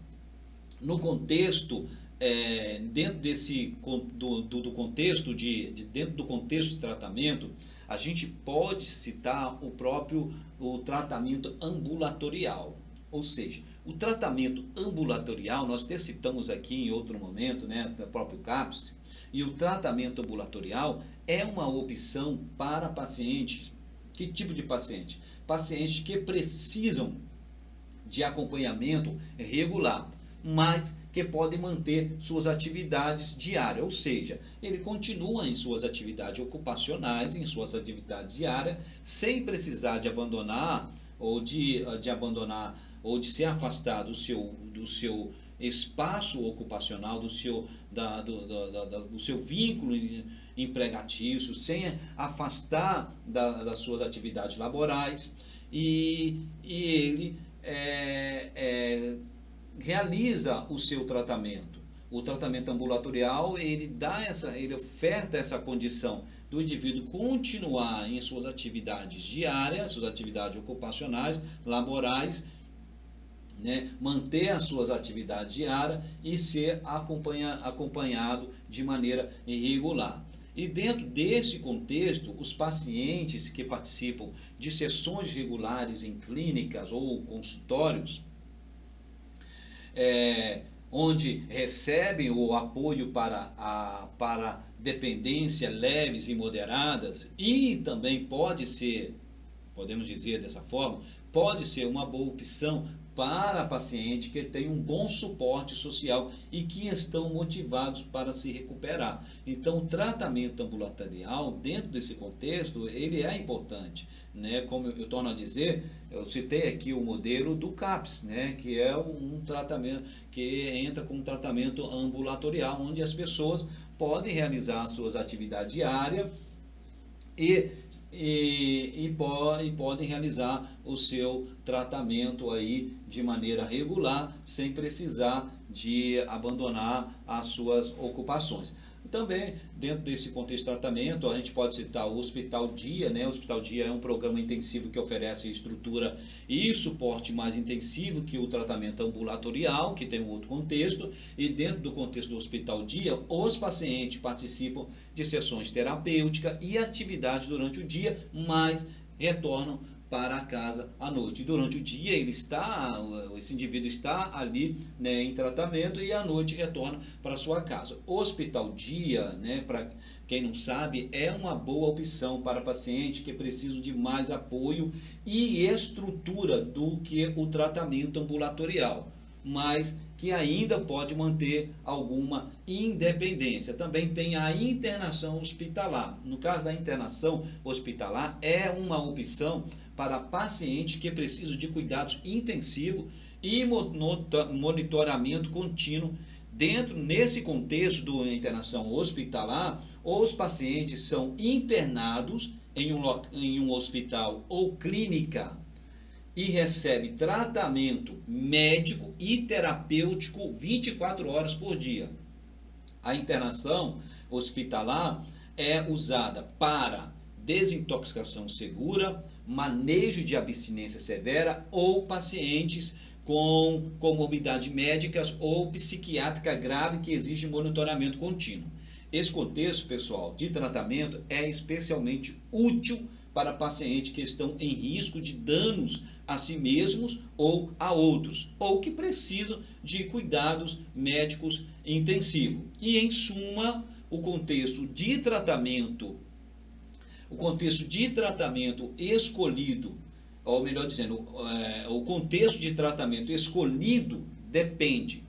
No contexto, dentro do contexto dentro do contexto de tratamento, a gente pode citar o tratamento ambulatorial. Ou seja, o tratamento ambulatorial, nós até citamos aqui em outro momento, né, do próprio CAPS, e o tratamento ambulatorial é uma opção para pacientes. Que tipo de paciente? Pacientes que precisam de acompanhamento regular, mas que podem manter suas atividades diárias, ou seja, ele continua em suas atividades ocupacionais, em suas atividades diárias, sem precisar de abandonar ou de se afastar do seu espaço ocupacional, do seu vínculo empregatício, sem afastar das suas atividades laborais, e ele realiza o seu tratamento. O tratamento ambulatorial, ele oferta essa condição do indivíduo continuar em suas atividades diárias, suas atividades ocupacionais, laborais, né, manter as suas atividades diárias e ser acompanhado de maneira irregular. E dentro desse contexto, os pacientes que participam de sessões regulares em clínicas ou consultórios, onde recebem o apoio para dependência leves e moderadas, e também podemos dizer dessa forma, pode ser uma boa opção para pacientes que têm um bom suporte social e que estão motivados para se recuperar. Então, o tratamento ambulatorial, dentro desse contexto, ele é importante, né? Como eu torno a dizer, eu citei aqui o modelo do CAPS, né? Que é um tratamento que entra com um tratamento ambulatorial, onde as pessoas podem realizar suas atividades diárias e podem realizar o seu tratamento aí de maneira regular, sem precisar de abandonar as suas ocupações. Também, dentro desse contexto de tratamento, a gente pode citar o Hospital Dia, né? O Hospital Dia é um programa intensivo que oferece estrutura e suporte mais intensivo que o tratamento ambulatorial, que tem um outro contexto, e dentro do contexto do Hospital Dia, os pacientes participam de sessões terapêuticas e atividades durante o dia, mas retornam para casa à noite. E durante o dia esse indivíduo está ali, né, em tratamento, e à noite retorna para sua casa. O Hospital Dia, né, para quem não sabe, é uma boa opção para pacientes que precisam de mais apoio e estrutura do que o tratamento ambulatorial. mas que ainda pode manter alguma independência. Também tem a internação hospitalar. No caso da internação hospitalar, é uma opção para pacientes que precisam de cuidados intensivos e monitoramento contínuo. Nesse contexto da internação hospitalar, os pacientes são internados em um hospital ou clínica e recebe tratamento médico e terapêutico 24 horas por dia. A internação hospitalar é usada para desintoxicação segura, manejo de abstinência severa ou pacientes com comorbidades médicas ou psiquiátrica grave que exige monitoramento contínuo. Esse contexto, pessoal, de tratamento é especialmente útil para pacientes que estão em risco de danos a si mesmos ou a outros, ou que precisam de cuidados médicos intensivos. E, em suma, o contexto de tratamento escolhido, ou melhor dizendo, o contexto de tratamento escolhido depende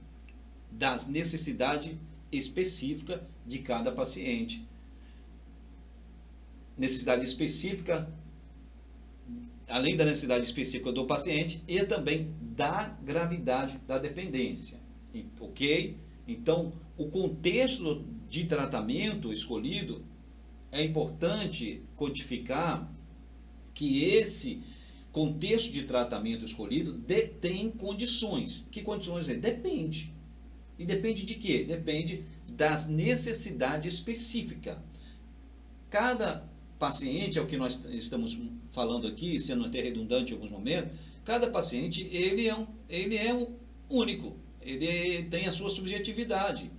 das necessidades específicas de cada paciente. Necessidade específica, além da necessidade específica do paciente e também da gravidade da dependência. Ok? Então, o contexto de tratamento escolhido, é importante codificar que esse contexto de tratamento escolhido tem condições. Que condições? Depende. E depende de quê? Depende das necessidades específicas. Cada paciente, é o que nós estamos falando aqui, sendo até redundante em alguns momentos, cada paciente ele é único, ele tem a sua subjetividade.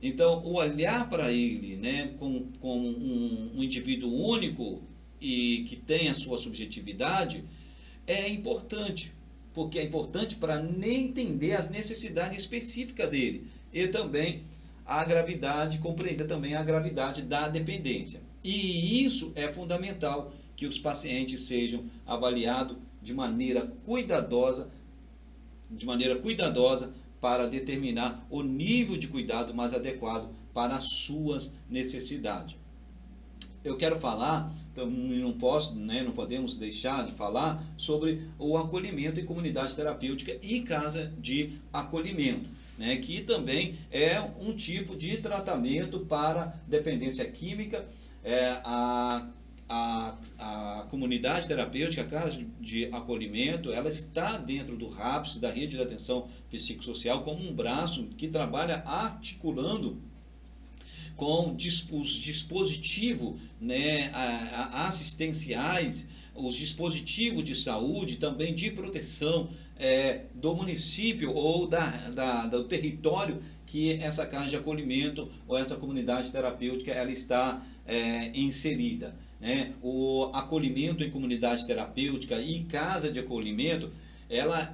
Então, o olhar para ele, né, como um indivíduo único e que tem a sua subjetividade é importante, porque é importante para entender as necessidades específicas dele e também a gravidade, compreender também a gravidade da dependência. E isso é fundamental, que os pacientes sejam avaliados de maneira cuidadosa para determinar o nível de cuidado mais adequado para as suas necessidades. Eu quero falar, não podemos deixar de falar sobre o acolhimento em comunidade terapêutica e casa de acolhimento, né, que também é um tipo de tratamento para dependência química. A comunidade terapêutica, a casa de acolhimento, ela está dentro do RAPS, da Rede de Atenção Psicossocial, como um braço que trabalha articulando com os dispositivos, né, assistenciais, os dispositivos de saúde, também de proteção do município ou do território que essa casa de acolhimento ou essa comunidade terapêutica ela está inserida. Né? O acolhimento em comunidade terapêutica e casa de acolhimento, ela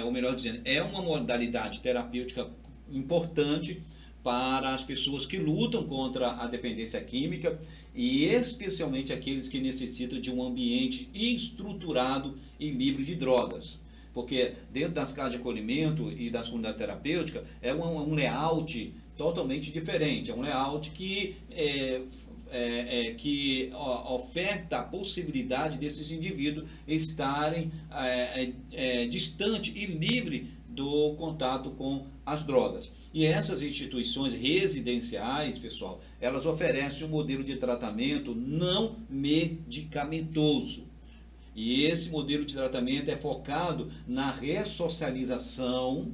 ou melhor dizendo, é uma modalidade terapêutica importante para as pessoas que lutam contra a dependência química e especialmente aqueles que necessitam de um ambiente estruturado e livre de drogas. Porque dentro das casas de acolhimento e das comunidades terapêuticas é um layout totalmente diferente, é um layout que oferta a possibilidade desses indivíduos estarem distante e livre do contato com as drogas. E essas instituições residenciais, pessoal, elas oferecem um modelo de tratamento não medicamentoso. E esse modelo de tratamento é focado na ressocialização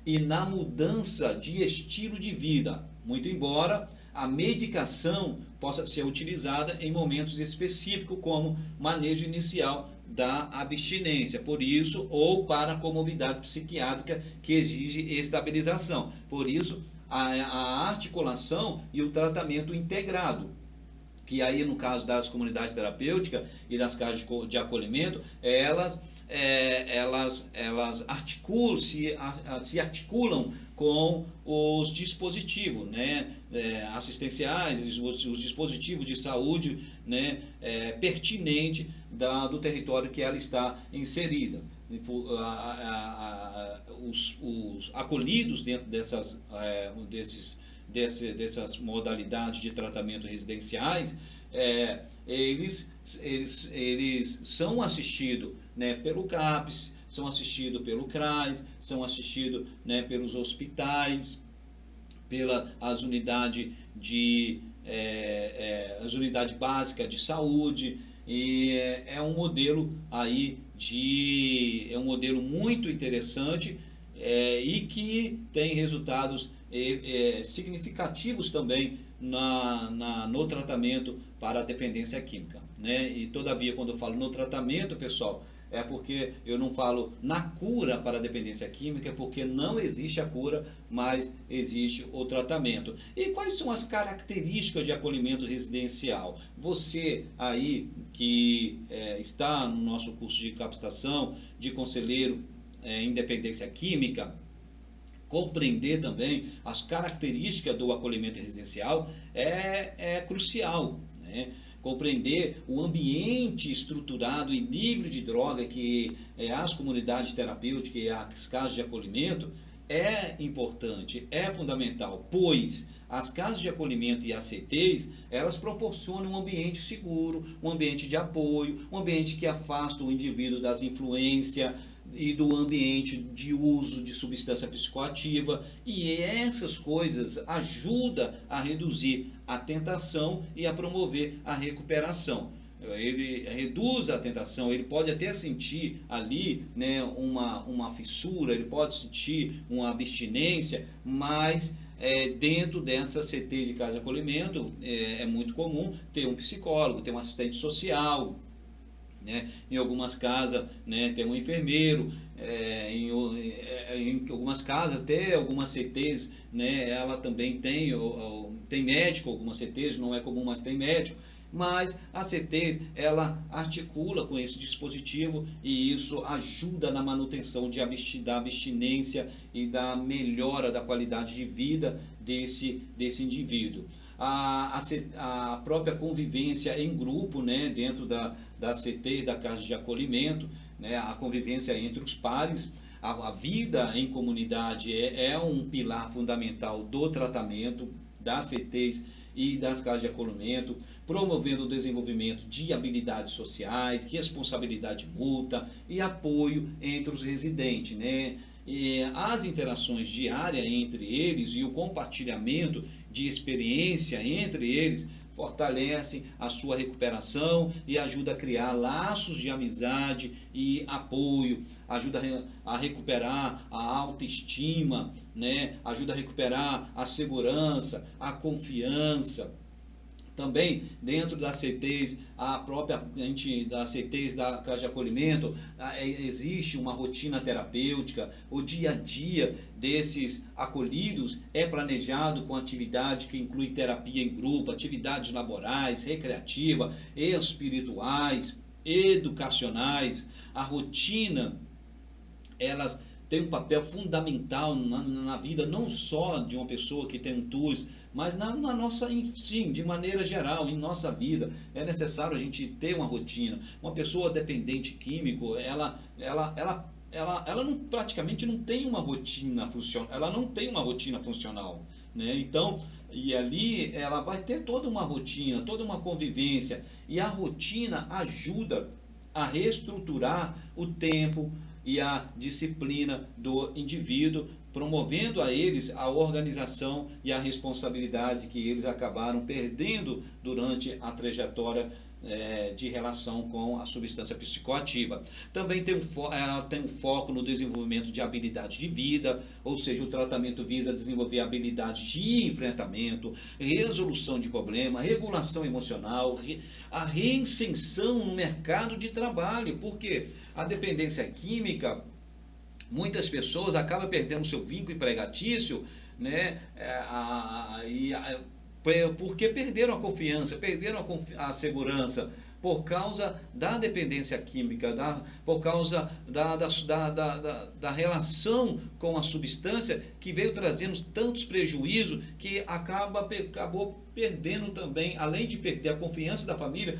e na mudança de estilo de vida, muito embora a medicação possa ser utilizada em momentos específicos, como manejo inicial da abstinência, por isso, ou para comorbidade psiquiátrica que exige estabilização. Por isso, a articulação e o tratamento integrado, que aí no caso das comunidades terapêuticas e das casas de acolhimento, elas se articulam com os dispositivos, né, assistenciais, os dispositivos de saúde, né, pertinente do território que ela está inserida. os acolhidos dentro dessas modalidades de tratamento residenciais, eles são assistidos, né, pelo CAPS, são assistidos pelo CRAS, são assistidos, né, pelos hospitais, as unidades básicas de saúde, e é um modelo aí é um modelo muito interessante, e que tem resultados significativos também no tratamento para a dependência química, né? E todavia, quando eu falo no tratamento, pessoal, é porque eu não falo na cura para a dependência química, porque não existe a cura, mas existe o tratamento. E quais são as características de acolhimento residencial? Você aí que está no nosso curso de capacitação de conselheiro em dependência química, compreender também as características do acolhimento residencial é crucial, né? Compreender o ambiente estruturado e livre de droga que as comunidades terapêuticas e as casas de acolhimento é importante, é fundamental, pois as casas de acolhimento e as CTs, elas proporcionam um ambiente seguro, um ambiente de apoio, um ambiente que afasta o indivíduo das influências e do ambiente de uso de substância psicoativa, e essas coisas ajudam a reduzir a tentação e a promover a recuperação. Ele reduz a tentação, ele pode até sentir ali, né, uma fissura, ele pode sentir uma abstinência, mas dentro dessa CT de casa de acolhimento é muito comum ter um psicólogo, ter um assistente social, né? Em algumas casas, né, tem um enfermeiro, em algumas casas, até algumas CTs, né, ela também tem médico, algumas CTs não é comum, mas tem médico. Mas a CTs, ela articula com esse dispositivo e isso ajuda na manutenção da abstinência e da melhora da qualidade de vida desse indivíduo. A própria convivência em grupo, né, dentro das CTs, da casa de acolhimento, né, a convivência entre os pares, a vida em comunidade é um pilar fundamental do tratamento das CTs e das casas de acolhimento, promovendo o desenvolvimento de habilidades sociais, responsabilidade mútua e apoio entre os residentes, né? E as interações diárias entre eles e o compartilhamento de experiência entre eles fortalecem a sua recuperação e ajuda a criar laços de amizade e apoio, ajuda a recuperar a autoestima, né? Ajuda a recuperar a segurança, a confiança. Também dentro das CTs, das CTs da casa de acolhimento, existe uma rotina terapêutica. O dia a dia desses acolhidos é planejado com atividade que inclui terapia em grupo, atividades laborais, recreativas, espirituais, educacionais. A rotina, elas tem um papel fundamental na vida, não só de uma pessoa que tem um TUS, mas na nossa, sim, de maneira geral, em nossa vida. É necessário a gente ter uma rotina. Uma pessoa dependente químico, ela praticamente não tem uma rotina funcional, ela não tem uma rotina funcional, né? Então, e ali ela vai ter toda uma rotina, toda uma convivência, e a rotina ajuda a reestruturar o tempo e a disciplina do indivíduo, promovendo a eles a organização e a responsabilidade que eles acabaram perdendo durante a trajetória de relação com a substância psicoativa. Também ela tem um foco no desenvolvimento de habilidades de vida, ou seja, o tratamento visa desenvolver habilidades de enfrentamento, resolução de problema, regulação emocional, a reinserção no mercado de trabalho, porque a dependência química, muitas pessoas acabam perdendo seu vínculo empregatício, né? Porque perderam a confiança, perderam a segurança, por causa da dependência química, por causa da relação com a substância que veio trazendo tantos prejuízos que acabou perdendo também, além de perder a confiança da família,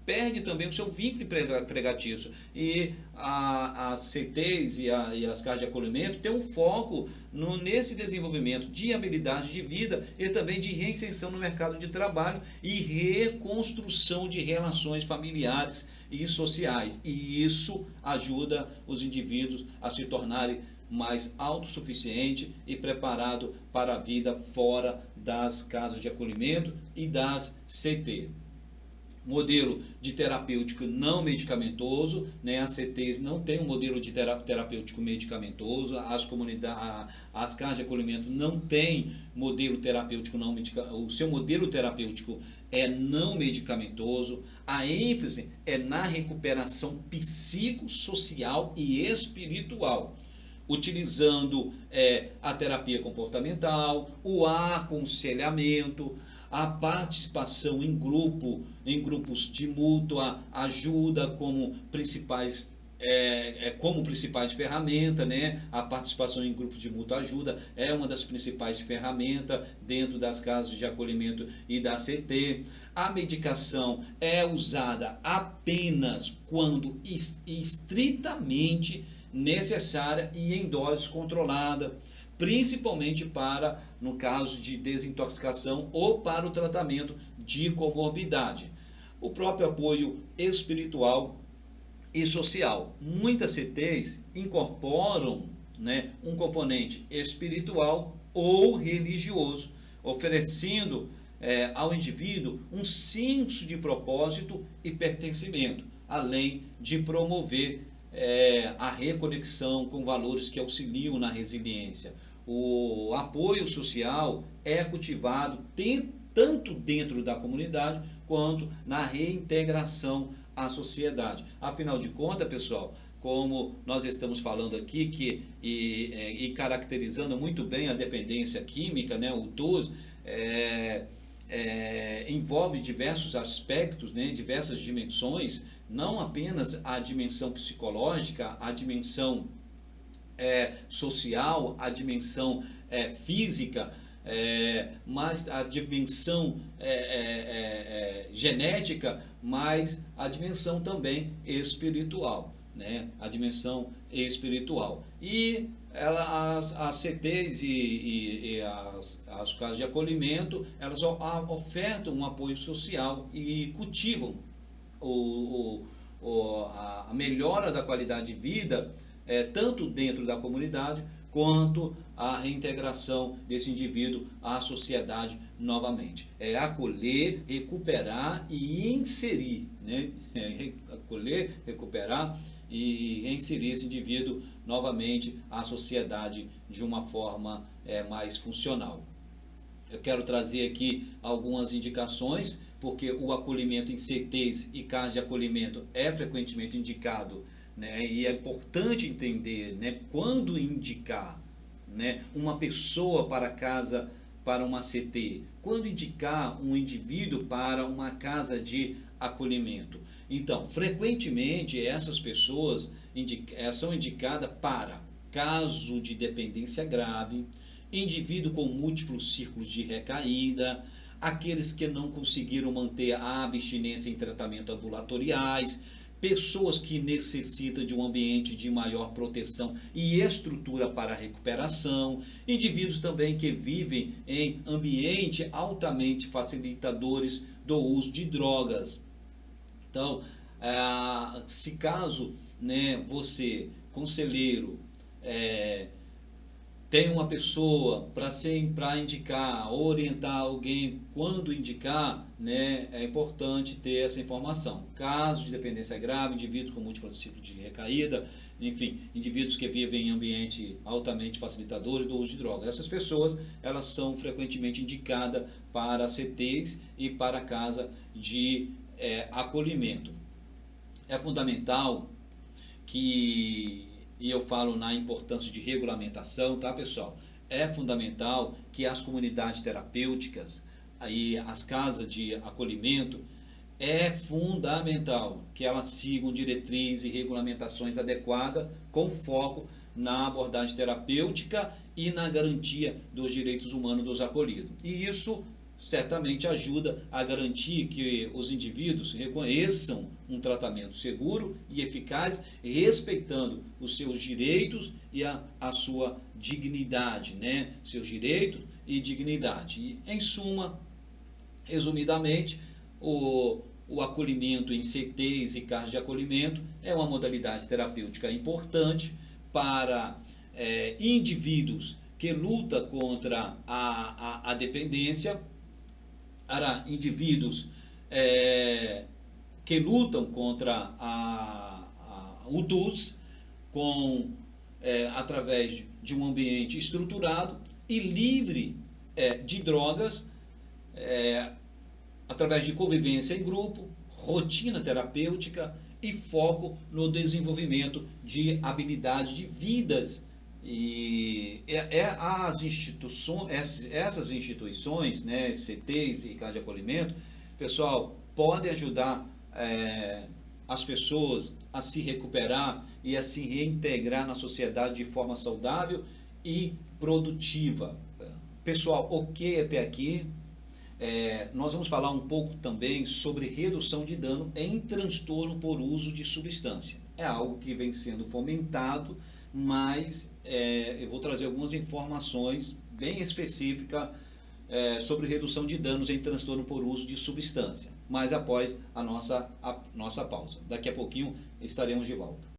perde também o seu vínculo empregatício. E as CTs e as casas de acolhimento têm um foco nesse desenvolvimento de habilidades de vida e também de reinserção no mercado de trabalho e reconstrução de relações familiares e sociais. E isso ajuda os indivíduos a se tornarem mais autossuficiente e preparado para a vida fora das casas de acolhimento e das CT. Modelo de terapêutico não medicamentoso, né? As CTs não têm um modelo de terapêutico medicamentoso, as casas de acolhimento não têm modelo terapêutico não medicamentoso, o seu modelo terapêutico é não medicamentoso, a ênfase é na recuperação psicossocial e espiritual, utilizando a terapia comportamental, o aconselhamento, a participação em grupos de mútua ajuda como principais ferramentas, né? A participação em grupos de mútua ajuda é uma das principais ferramentas dentro das casas de acolhimento e da CT. A medicação é usada apenas quando estritamente necessária e em dose controlada, principalmente no caso de desintoxicação ou para o tratamento de comorbidade. O próprio apoio espiritual e social. Muitas CTs incorporam, né, um componente espiritual ou religioso, oferecendo ao indivíduo um senso de propósito e pertencimento, além de promover a reconexão com valores que auxiliam na resiliência. O apoio social é cultivado tanto dentro da comunidade quanto na reintegração à sociedade. Afinal de contas, pessoal, como nós estamos falando aqui, e caracterizando muito bem a dependência química, né, o TUS, envolve diversos aspectos, né, diversas dimensões, não apenas a dimensão psicológica, a dimensão social, a dimensão física, mas a dimensão genética, mas a dimensão também espiritual, né? A dimensão espiritual. E as CTs e as casas de acolhimento, elas ofertam um apoio social e cultivam a melhora da qualidade de vida, tanto dentro da comunidade quanto a reintegração desse indivíduo à sociedade novamente. É acolher, recuperar e inserir, né? Acolher, recuperar e inserir esse indivíduo novamente à sociedade de uma forma mais funcional. Eu quero trazer aqui algumas indicações, porque o acolhimento em CTs e casas de acolhimento é frequentemente indicado, né? E é importante entender, né, quando indicar, né, uma pessoa para casa, para uma CT, quando indicar um indivíduo para uma casa de acolhimento. Então, frequentemente essas pessoas são indicadas para caso de dependência grave, indivíduo com múltiplos ciclos de recaída, aqueles que não conseguiram manter a abstinência em tratamento ambulatoriais, pessoas que necessitam de um ambiente de maior proteção e estrutura para a recuperação, indivíduos também que vivem em ambiente altamente facilitadores do uso de drogas. Então, se caso, né, você, conselheiro, tem uma pessoa para indicar, orientar alguém quando indicar, né, é importante ter essa informação. Casos de dependência grave, indivíduos com múltiplos ciclos de recaída, enfim, indivíduos que vivem em ambiente altamente facilitadores do uso de drogas. Essas pessoas, elas são frequentemente indicadas para CTs e para casa de acolhimento. É fundamental que, e eu falo na importância de regulamentação, tá, pessoal? É fundamental que as comunidades terapêuticas, aí as casas de acolhimento, é fundamental que elas sigam diretrizes e regulamentações adequadas com foco na abordagem terapêutica e na garantia dos direitos humanos dos acolhidos. E isso certamente ajuda a garantir que os indivíduos reconheçam um tratamento seguro e eficaz, respeitando os seus direitos e a sua dignidade, né? Seus direitos e dignidade. E, em suma, resumidamente, o acolhimento em CTs e casas de acolhimento é uma modalidade terapêutica importante para indivíduos que lutam contra a dependência, para indivíduos que lutam contra o TUS, através de um ambiente estruturado e livre de drogas, através de convivência em grupo, rotina terapêutica e foco no desenvolvimento de habilidades de vidas. E essas instituições, né, CTs e casas de acolhimento, pessoal, podem ajudar as pessoas a se recuperar e a se reintegrar na sociedade de forma saudável e produtiva. Pessoal, ok até aqui? Nós vamos falar um pouco também sobre redução de dano em transtorno por uso de substância. É algo que vem sendo fomentado, mas eu vou trazer algumas informações bem específicas sobre redução de danos em transtorno por uso de substância, mas após a nossa pausa. Daqui a pouquinho estaremos de volta.